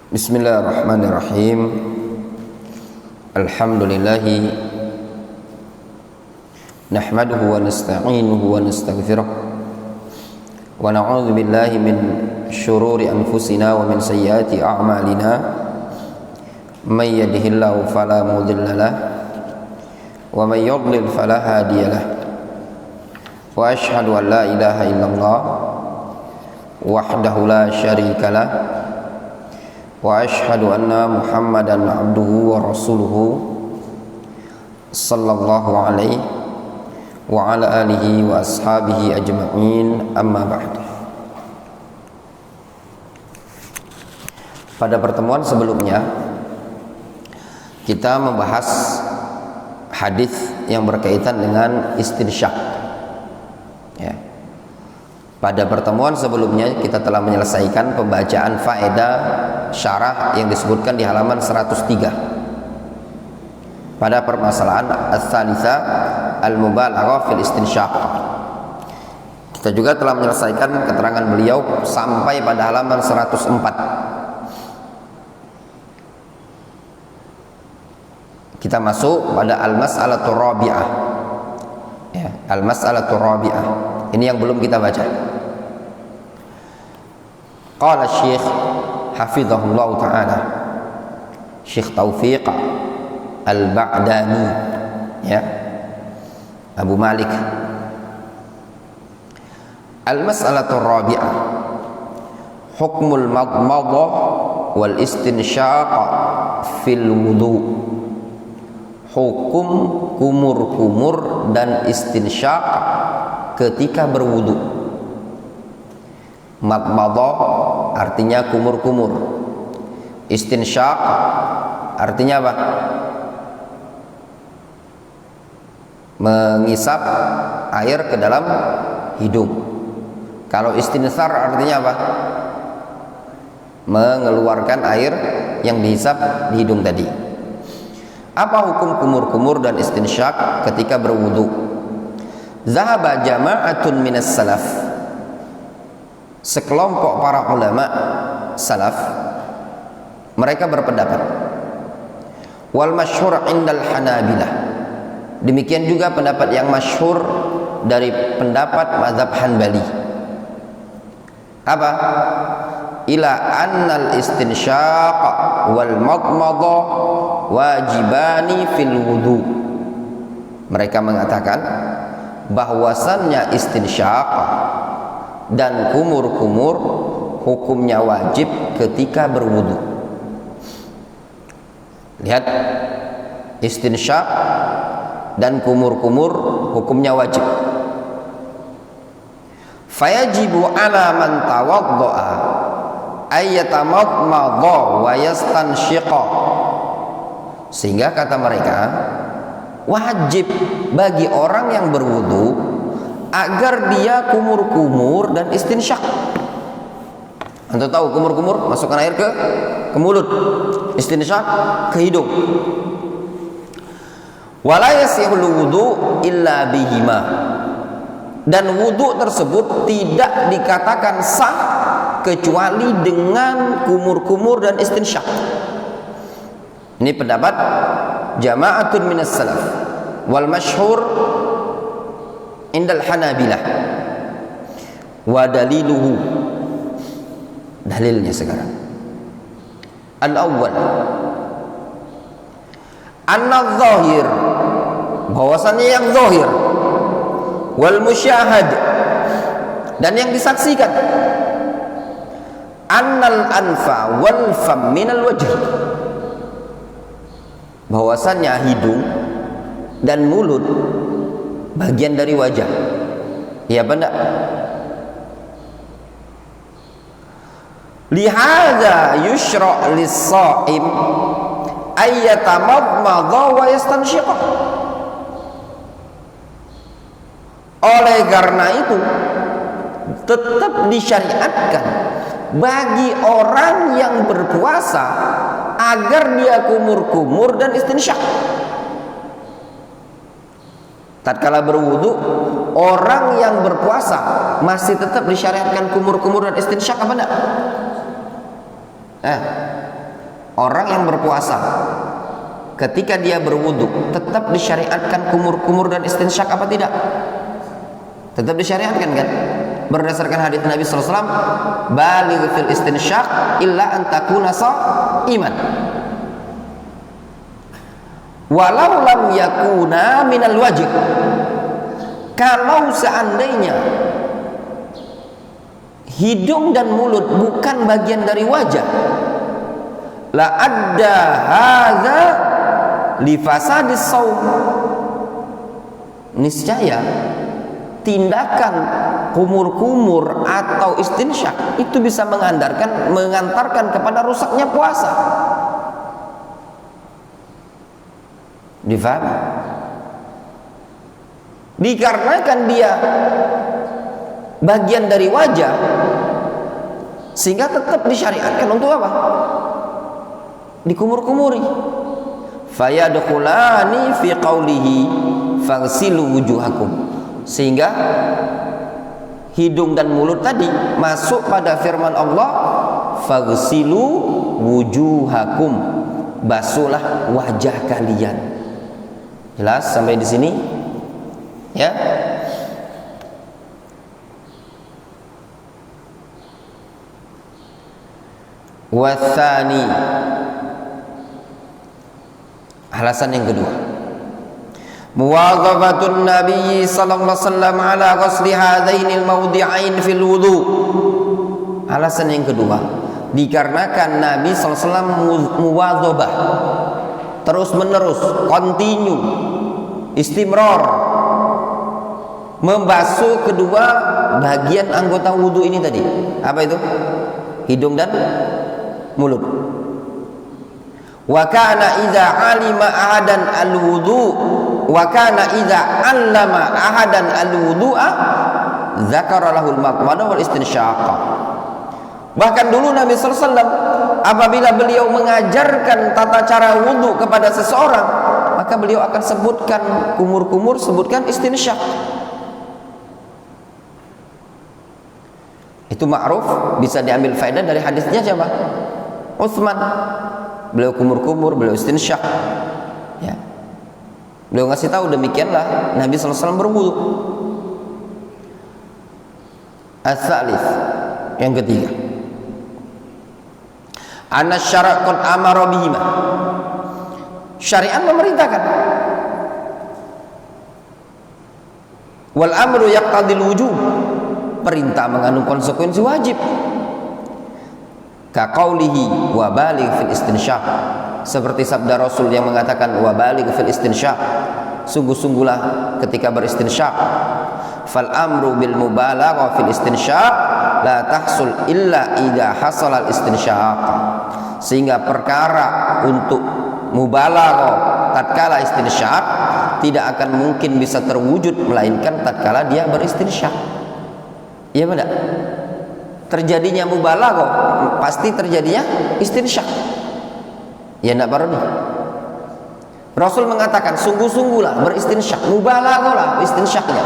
Bismillahirrahmanirrahim. Alhamdulillahi nahmaduhu wa nasta'inuhu wa nastaghfiruh wa na'udzu billahi min syururi anfusina wa min sayyiati a'malina. May yahdihillahu fala mudilla lahu wa may yudlil fala hadiya lahu. Wa asyhadu an la ilaha illallah wahdahu la syarika lahu wa asyhadu anna Muhammadan abduhu wa rasuluhu sallallahu alaihi wa ala alihi wa ashabihi ajma'in, amma ba'd. Pada pertemuan sebelumnya kita membahas hadis yang berkaitan dengan istinsyak, ya. Pada pertemuan sebelumnya kita telah menyelesaikan pembacaan faedah syarah yang disebutkan di halaman 103 pada permasalahan as-salisa al-mubalaghah fil istinsyak. Kita juga telah menyelesaikan keterangan beliau sampai pada halaman 104. Kita masuk pada al-mas'alatur rabi'ah, ya, al-mas'alatur rabi'ah. Ini yang belum kita baca. Qala Syekh hafizahullah ta'ala, Syekh Taufiq Al-Ba'dani, ya, Abu Malik. Al-mas'alatur rabi'ah, hukmul madmadah wal istinsyaq fil wudu. Hukum kumur-kumur dan istinsyak ketika berwudu. Madmadah artinya kumur-kumur, istinsyak artinya apa? Mengisap air ke dalam hidung. Kalau istinsar artinya apa? Mengeluarkan air yang dihisap di hidung tadi. Apa hukum kumur-kumur dan istinsyak ketika berwudu? Zahaba jama'atun minas salaf, sekelompok para ulama salaf, mereka berpendapat, wal masyhur indal hanabilah, demikian juga pendapat yang masyhur dari pendapat mazhab Hanbali. Apa? Ila annal istinsyak wal madmadah wajibani fil wudu. Mereka mengatakan bahwasannya istinsyak dan kumur-kumur hukumnya wajib ketika berwudu. Lihat, istinsyak dan kumur-kumur hukumnya wajib. Fayajibu ala man tawadda'a ayyatamadmadha wa yastansyiqa. Sehingga kata mereka, wajib bagi orang yang berwudu agar dia kumur-kumur dan istinsyak. Anda tahu kumur-kumur, masukkan air ke mulut, istinsyak ke hidung. Wala yasihul wudu illa bihima, dan wudu tersebut tidak dikatakan sah kecuali dengan kumur-kumur dan istinsyak. Ini pendapat jama'atun minas salaf wal masyhur indal hanabilah. Wa daliluhu, dalilnya sekarang. Al-awwal, anna zahir, bahwasannya yang zahir, wal musyahad, dan yang disaksikan, annal anfa wal fam minal wajh, bahwasannya hidung dan mulut bagian dari wajah. Iya apa enggak? Lihadza yushra' lis-sha'im ayyatamadmadha wa yastansyiqa. Oleh karena itu tetap disyariatkan bagi orang yang berpuasa agar dia kumur-kumur dan istinsyak. Tatkala berwudu, orang yang berpuasa masih tetap disyariatkan kumur-kumur dan istinsyak apa enggak? Nah, orang yang berpuasa ketika dia berwudu tetap disyariatkan kumur-kumur dan istinsyak apa tidak? Tetap disyariatkan kan? Berdasarkan hadis Nabi sallallahu alaihi wasallam, baligh fil istinsyak illa an takuna sha'iman. Walau lam yakuna minal wajib. Kalau seandainya hidung dan mulut bukan bagian dari wajah, la adda hadza li fasadis shaum. Niscaya tindakan kumur-kumur atau istinsyak itu bisa mengantarkan kepada rusaknya puasa. Difahami? Dikarenakan dia bagian dari wajah, sehingga tetap disyariatkan untuk apa? Dikumur-kumuri. Fayadkhulani fi qawlihi faghsilu wujuhakum. Sehingga hidung dan mulut tadi masuk pada firman Allah, faghsilu wujuhakum. Basuhlah wajah kalian. Jelas sampai di sini? Ya. Wathani, alasan yang kedua, muwadhafatun Nabi sallallahu alaihi wasallam ala ghusli hadainil mawdi'ain fil wudu. Alasan yang kedua, dikarenakan Nabi sallallahu alaihi wasallam muwadhabah, terus menerus, continue, istimrar, membasuh kedua bagian anggota wudu ini tadi. Apa itu? Hidung dan mulut. Wa kana idza alima ahadan al-wudu wa kana idza allama ahadan al-wudu'a dzakara lahu al-maqmada wal istinsyaq. Bahkan dulu Nabi sallallahu alaihi wasallam apabila beliau mengajarkan tata cara wudu kepada seseorang, maka beliau akan sebutkan kumur-kumur, sebutkan istinsyaq. Itu ma'ruf, bisa diambil faedah dari hadisnya siapa? Utsman. Beliau kumur-kumur, beliau istinsyak. Ya. Beliau ngasih tahu demikianlah Nabi sallallahu alaihi wasallam berwudu. As-salis, yang ketiga, anna syara' qad amara bihima. Syariat memerintahkan. Wal amru yaqtadil wujub. Perintah mengandung konsekuensi wajib. Ka qaulihi wa baligh fil istinsyak. Seperti sabda Rasul yang mengatakan wa baligh fil istinsyak. Sungguh-sungguhlah ketika beristinsyak. Fal amru bil mubalaghah fil istinsyak la tahsul illa idza hasala al istinsyak. Sehingga perkara untuk mubalaghah tatkala istinsyak tidak akan mungkin bisa terwujud melainkan tatkala dia beristinsyak. Iya benar. Terjadinya mubalaghah pasti terjadinya istinsyak. Ya enggak baru nih. Rasul mengatakan sungguh-sungguhlah beristinsyak, mubalaghah lah istinsyaknya.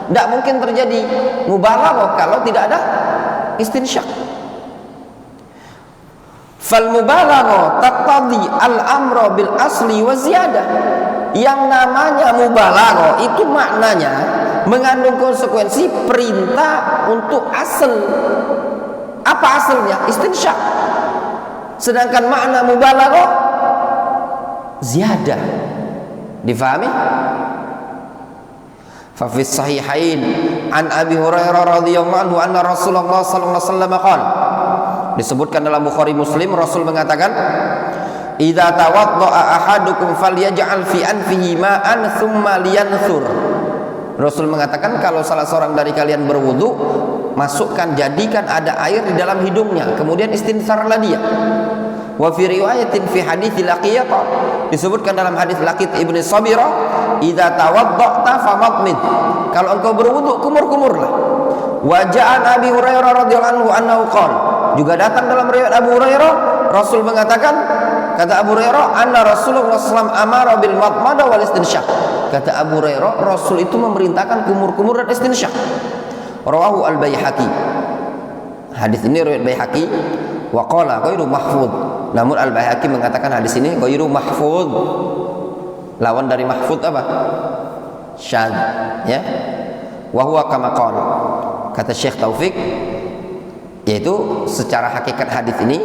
Tidak mungkin terjadi mubalaghah kalau tidak ada istinsyak. Fal mubalaghah taqtadi al-amra bil asli wa ziyadah. Yang namanya mubalaghah itu maknanya mengandung konsekuensi perintah untuk asal. Apa asalnya? Istinsyak. Sedangkan makna mubalaghah ziyadah. Difahami? Fa fi sahihain an Abi Hurairah radhiyallahu anhu anna Rasulullah sallallahu alaihi wasallam qala. Disebutkan dalam Bukhari Muslim, Rasul mengatakan, "Idza tawaddaa ahadukum falyaj'al fi anfihi ma'an tsumma liyanthur." Rasul mengatakan kalau salah seorang dari kalian berwudu, jadikan ada air di dalam hidungnya, kemudian istinsarlah dia. Wa fi riwayatin fi hadits Laqiyah, disebutkan dalam hadis Laqit ibnu Sabirah, idza tawadda'ta famadmid. Kalau engkau berwudu, kumur-kumurlah. Wa ja'a Abi Hurairah radhiyallahu anhu qala, juga datang dalam riwayat Abu Hurairah, Rasul mengatakan, kata Abu Hurairah, anna Rasulullah sallallahu amara bil madmada wal istinsyak. Kata Abu Hurairah, Rasul itu memerintahkan kumur-kumur dan istinsyak. Rawahu al-Baihaqi. Hadis ini riwayat Baihaqi. Wa qala ghairu mahfud. Namun Al-Baihaqi mengatakan hadis ini ghairu mahfud. Lawan dari mahfud apa? Syadz, ya. Wa huwa kama qala. Kata Syekh Taufik, yaitu secara hakikat hadis ini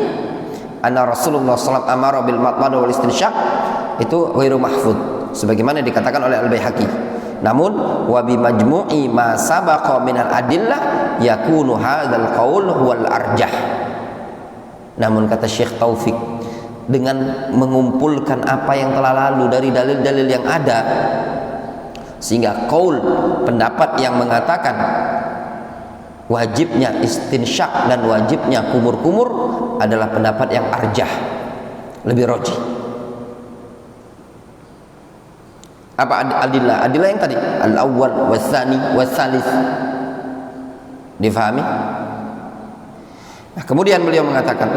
anna Rasulullah sallallahu alaihi wasallam amara bil matmad wal istinsyaq itu ghairu mahfud sebagaimana dikatakan oleh Al-Baihaqi. Namun wa bi majmu'i ma sabaqa min al adillah yakunu hadzal qaul huwal arjah. Namun kata Syekh Taufik, dengan mengumpulkan apa yang telah lalu dari dalil-dalil yang ada, sehingga qaul, pendapat yang mengatakan wajibnya istinsyak dan wajibnya kumur-kumur adalah pendapat yang arjah, lebih rajih. Apa adillah? Adillah yang tadi al-awwal was-tsani was-tsalits. Difahami? Nah, kemudian beliau mengatakan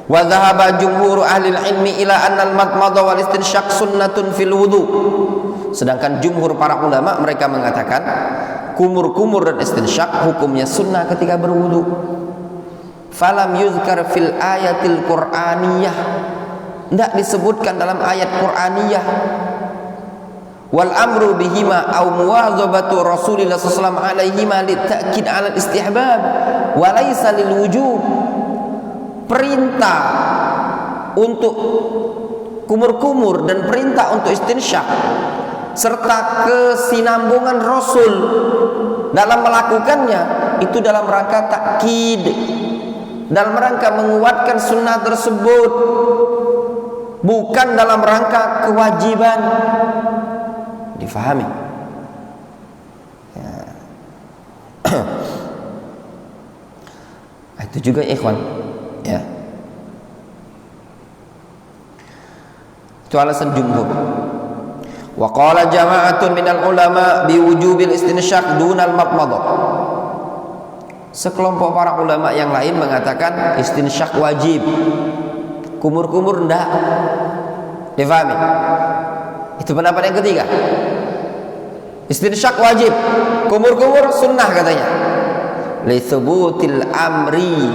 wa dhahaba jumhur ahli ilmi ila anna al-madmadha wal istinsyaq sunnatun fil wudu. Sedangkan jumhur para ulama mereka mengatakan kumur-kumur dan istinsyak hukumnya sunnah ketika berwudu. Falam yuzkar fil ayatil qur'aniyah, tidak disebutkan dalam ayat qur'aniyah. Wal amru bihima au muwazabatu Rasulillah sallallahu alaihi wasallam li ta'kid 'ala al-istihbab wa laysa lil wujub. Perintah untuk kumur-kumur dan perintah untuk istinsyak serta kesinambungan Rasul dalam melakukannya itu dalam rangka takkid, dalam rangka menguatkan sunnah tersebut, bukan dalam rangka kewajiban. Difahami ya. Itu juga ikhwan ya, itu alasan jumhur. Wa qala jama'atun minal ulama biwujubil istinsyak dunal madmadah. Sekelompok para ulama yang lain mengatakan istinsyak wajib, kumur-kumur enggak. Difahami? Itu pendapat yang ketiga. Istinsyak wajib, kumur-kumur sunnah katanya. Li thubutil amri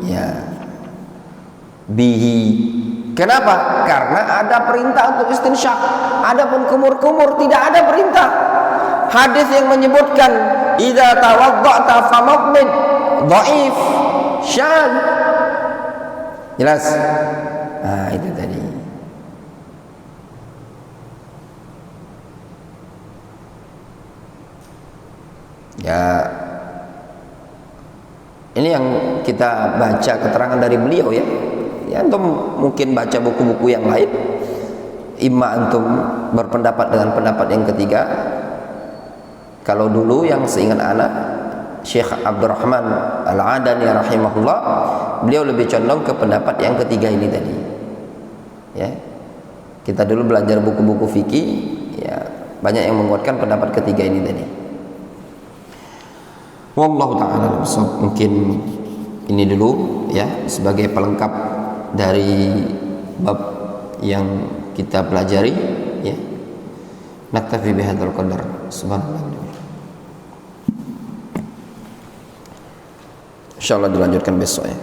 ya bihi. Kenapa? Karena ada perintah untuk istinsyak. Adapun kumur-kumur tidak ada perintah. Hadis yang menyebutkan idza tawadda'ta famadmid dhaif syadz. Jelas? Nah, itu tadi. Ya, ini yang kita baca keterangan dari beliau ya. Ya, antum mungkin baca buku-buku yang lain, imma antum berpendapat dengan pendapat yang ketiga. Kalau dulu yang seingat anak Syekh Abdurrahman Al-Adani rahimahullah, beliau lebih condong ke pendapat yang ketiga ini tadi. Ya. Kita dulu belajar buku-buku fikih, ya, banyak yang menguatkan pendapat ketiga ini tadi. Wallahu ta'ala mungkin ini dulu ya sebagai pelengkap dari bab yang kita pelajari ya. Naktafi bihadzal qadar. Subhanallah. Insyaallah dilanjutkan besok ya.